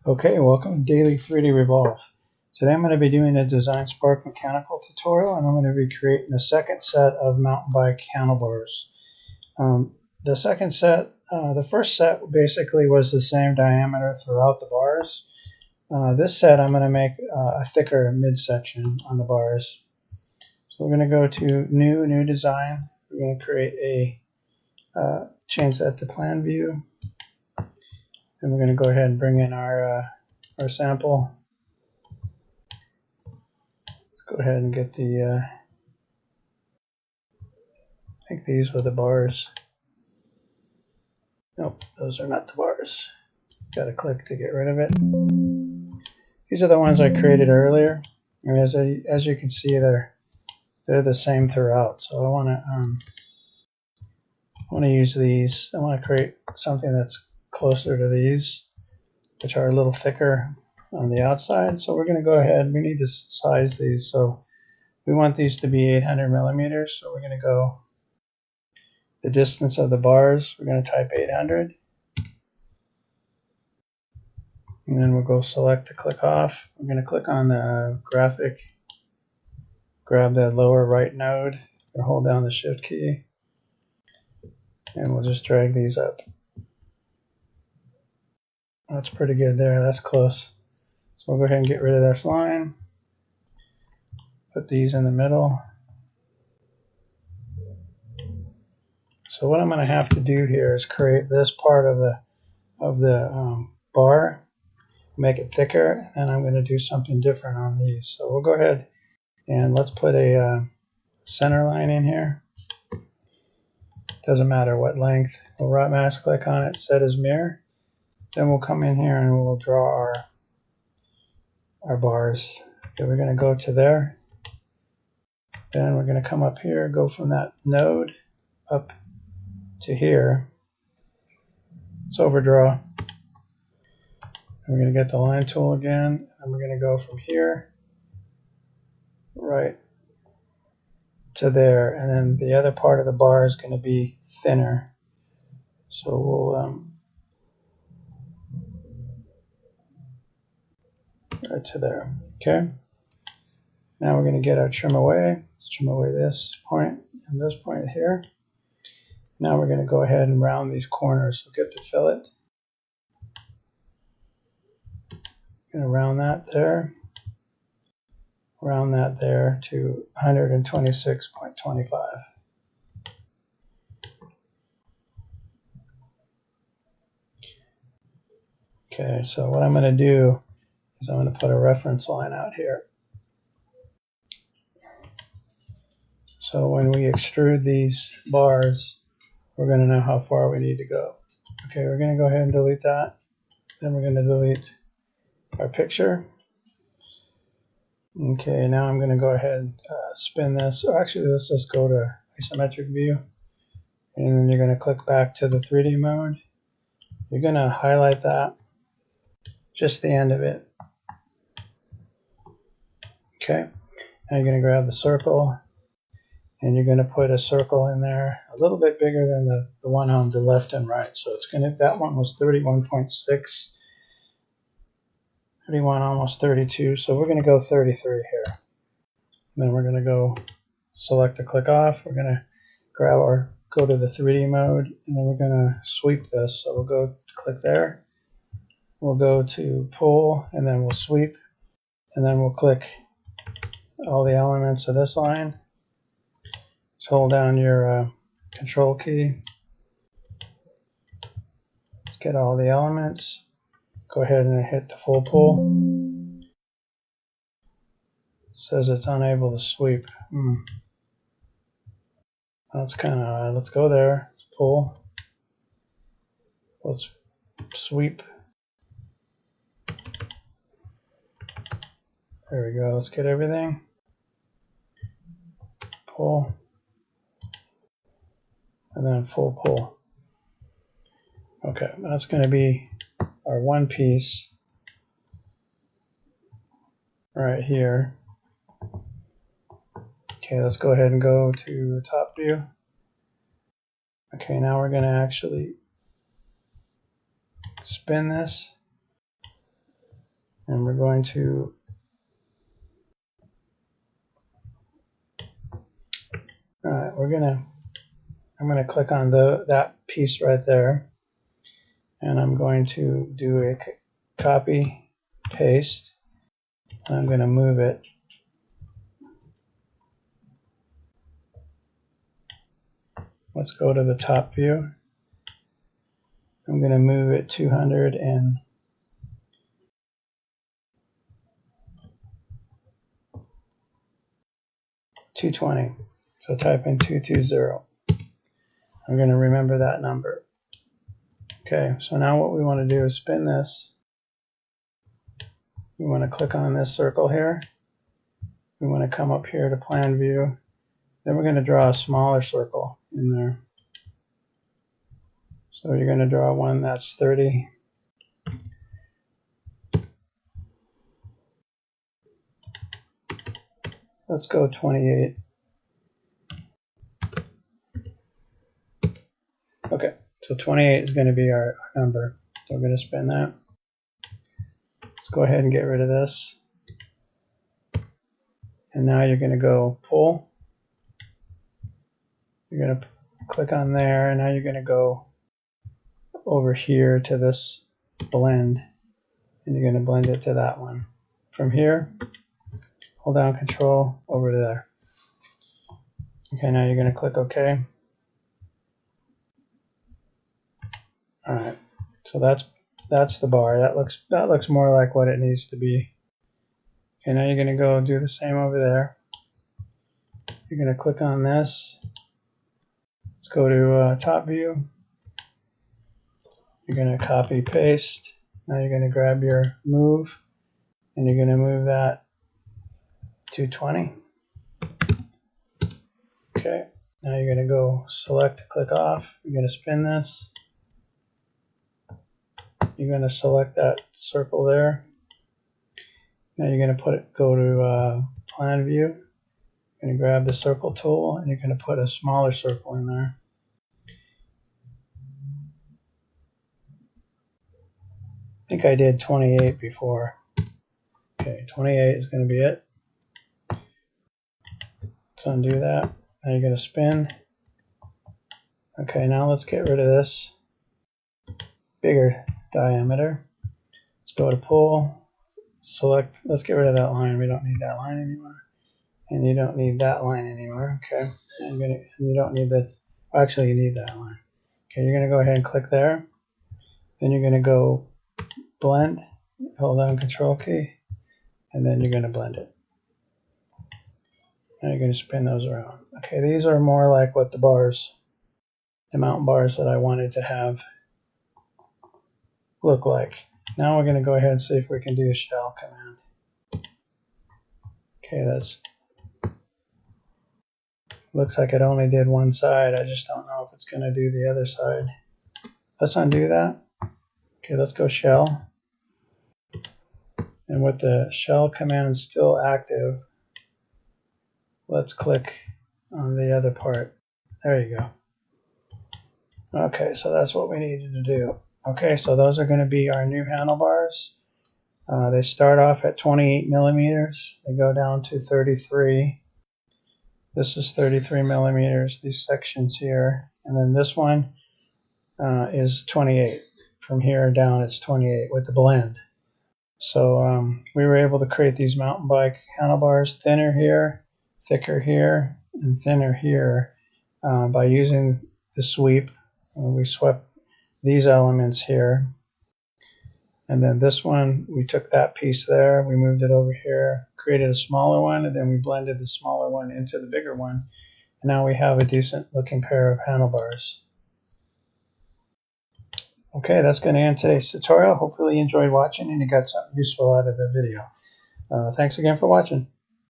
Okay, welcome to Daily 3D Revolve. Today I'm going to be doing a Design Spark mechanical tutorial, and I'm going to be creating a second set of mountain bike handlebars. The first set basically was the same diameter throughout the bars. This set I'm going to make a thicker midsection on the bars. So we're going to go to New Design. We're going to create change that to Plan View. And we're going to go ahead and bring in our sample. Let's go ahead and get the, I think these were the bars. Nope, those are not the bars. Got to click to get rid of it. These are the ones I created earlier. And as you can see, they're the same throughout. So I want to use these. I want to create something that's closer to these, which are a little thicker on the outside. So we're going to go ahead. We need to size these. So we want these to be 800 millimeters. So we're going to go the distance of the bars. We're going to type 800. And then we'll go select to click off. We're going to click on the graphic, grab the lower right node, and hold down the shift key. And we'll just drag these up. That's pretty good there. That's close. So we'll go ahead and get rid of this line. Put these in the middle. So what I'm going to have to do here is create this part of the bar, make it thicker, and I'm going to do something different on these. So we'll go ahead and let's put a center line in here. Doesn't matter what length. We'll right mouse click on it, set as mirror. Then we'll come in here and we'll draw our bars. Okay, we're going to go to there. Then we're going to come up here, go from that node up to here. Let's overdraw. And we're going to get the line tool again, and we're going to go from here right to there. And then the other part of the bar is going to be thinner. So we'll right to there. Okay. Now we're going to get our trim away. Let's trim away this point and this point here. Now we're going to go ahead and round these corners. So get the fillet. Going to round that there. Round that there to 126.25. Okay, so what I'm going to do is I'm going to put a reference line out here. So when we extrude these bars, we're going to know how far we need to go. Okay, we're going to go ahead and delete that. Then we're going to delete our picture. Okay, now I'm going to go ahead and spin this. Or actually, let's just go to isometric view. And then you're going to click back to the 3D mode. You're going to highlight that, just the end of it. Okay, now you're going to grab the circle, and you're going to put a circle in there a little bit bigger than the one on the left and right. So it's going to, that one was 31.6, 31, almost 32. So we're going to go 33 here. And then we're going to go select to click off. We're going to go to the 3D mode, and then we're going to sweep this. So we'll go click there. We'll go to pull, and then we'll sweep, and then we'll click all the elements of this line. Just hold down your control key. Let's get all the elements. Go ahead and hit the full pull. It says it's unable to sweep. That's kind of odd. Let's go there. Let's pull. Let's sweep. There we go. Let's get everything. Pull. And then full pull. Okay, that's going to be our one piece right here. Okay, let's go ahead and go to the top view. Okay, now we're going to actually spin this. And we're going to I'm gonna click on that piece right there, and I'm going to do a copy paste. I'm going to move it. Let's go to the top view. I'm going to move it 200 and 220. So type in 220. I'm going to remember that number. Okay, so now what we want to do is spin this. We want to click on this circle here. We want to come up here to plan view. Then we're going to draw a smaller circle in there. So you're going to draw one that's 30. Let's go 28. Okay, so 28 is going to be our number. So we're going to spin that. Let's go ahead and get rid of this. And now you're going to go pull. You're going to click on there, and now you're going to go over here to this blend, and you're going to blend it to that one. From here, hold down Control over to there. Okay, now you're going to click OK. All right, so that's the bar. That looks more like what it needs to be. Okay, now you're going to go do the same over there. You're going to click on this. Let's go to top view. You're going to copy paste. Now you're going to grab your move, and you're going to move that to 20. Okay, now you're going to go select, click off. You're going to spin this. You're going to select that circle there. Now you're going to go to plan view. You're going to grab the circle tool, and you're going to put a smaller circle in there. I think I did 28 before. Okay, 28 is going to be it. Let's undo that. Now you're going to spin. Okay, now let's get rid of this bigger diameter. Let's go to pull, select, let's get rid of that line. We don't need that line anymore. And you don't need that line anymore. Okay, you don't need this. Actually, you need that line. Okay, you're going to go ahead and click there. Then you're going to go blend, hold down Control key, and then you're going to blend it. Now you're going to spin those around. Okay, these are more like what the mountain bars that I wanted to have look like. Now we're going to go ahead and see if we can do a shell command. Okay, looks like it only did one side. I just don't know if it's going to do the other side. Let's undo that. Okay, let's go shell. And with the shell command still active, let's click on the other part. There you go. Okay, so that's what we needed to do. Okay, so those are going to be our new handlebars. They start off at 28 millimeters. They go down to 33. This is 33 millimeters, these sections here. And then this one is 28. From here down, it's 28 with the blend. So we were able to create these mountain bike handlebars, thinner here, thicker here, and thinner here by using the sweep. We swept these elements here. And then this one, we took that piece there, we moved it over here, created a smaller one, and then we blended the smaller one into the bigger one. And now we have a decent looking pair of handlebars. Okay, that's going to end today's tutorial. Hopefully you enjoyed watching and you got something useful out of the video. Thanks again for watching.